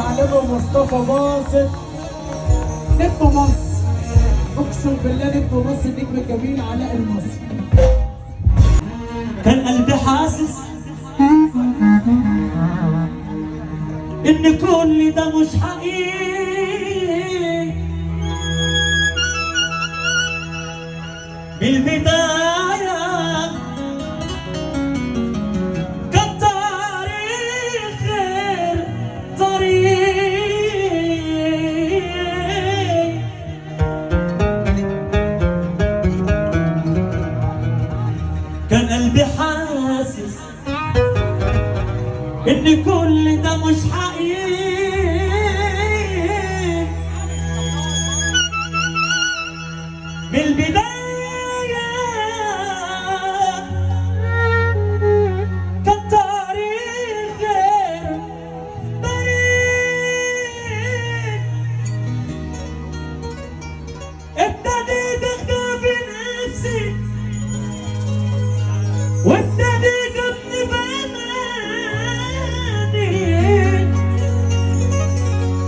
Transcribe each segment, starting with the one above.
العالمي مصطفى باسط نجم مصر. اقسم بالله نجم مصر، النجم الجميل علاء المصري. كان قلبي حاسس ان كل ده مش حقيقي من البداية. كان طريق غير طريق، كان قلبي حاسس ان كل ده مش حقيقي من البداية. كان طريق غير طريق، ابتديت اخدع نفسي وابتديت ابني بأماني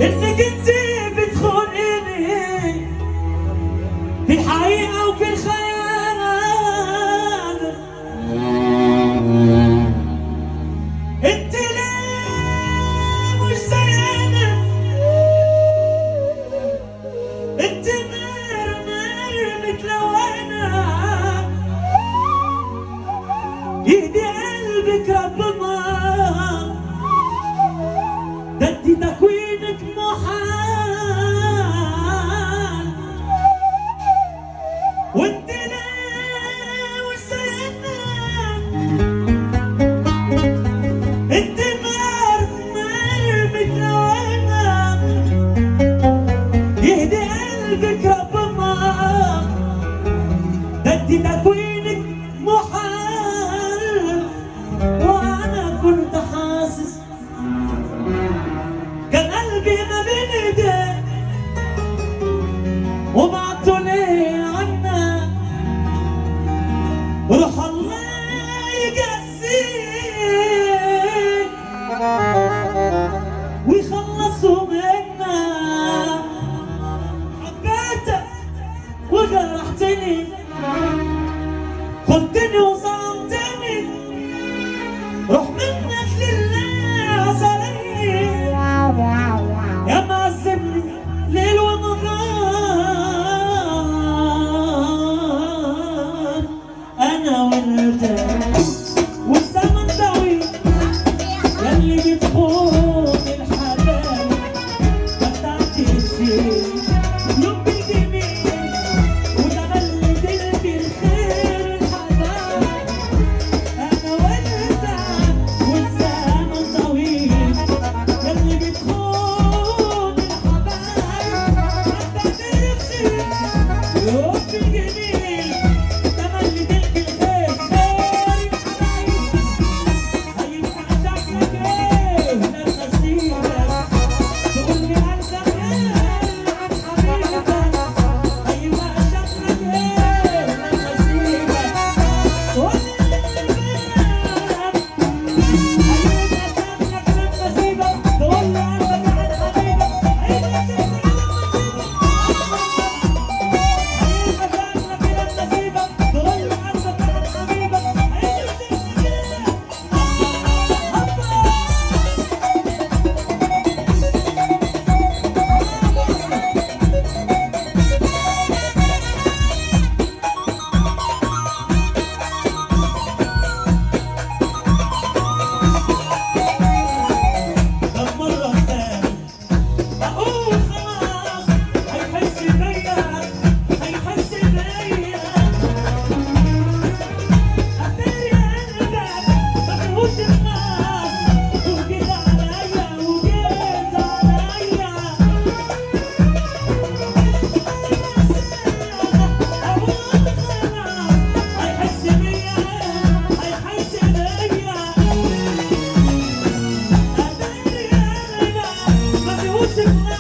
انك انت بتخونيني في الحقيقة وفي الخيال. انت ليه مش زينا؟ انت نار متلونة، يهدي قلبك ربنا، ده انت تكوينك محال. وانت ليه مش زينا؟ انت نار متلونة، يهدي قلبك ربنا، ده انت تكوينك محال. وانا كنت حاسس كان قلبي ما بين ايديك وبعته ليه عنا، وروح الله يجزيك ويخلصوا منا. حبيتك وجرحتني، خدتني وظلمتني، روح منك لله ظلمني، يا معذبني ليل ونهار. انا وانت والزمن طويل، ياللي بتخون الحبايب ما بتعرفش لب الجميل وتملت الخير الحبايب. انا وانت والزمن طويل، ياللي بتخون الحبايب ما بتعرفش لب الجميل تملت الخير الحبايب. هيبقى شكلك ايه لما اسيبك؟ تقول لي قلبك ايه عن حبيبك؟ هيبقى شكلك ايه لما اسيبك؟ تقول لي قلبك هيبقى شكلك لما اسيبك؟ تقول لي قلبك عن حبيبك؟ هيبقى شكلك لما اسيبك؟ هيبقى شكلك لما اسيبك؟ تقول لي قلبك عن حبيبك؟ هيبقى طب مرة ثانية أقول خلاص، هيحس بيا هيحس بيا. أتاري قلبك ما فيهوش الناس، وجيت عليا وجيت عليا. أقول خلاص، هيحس بيا هيحس بيا. أتاري قلبك ما فيهوش الناس،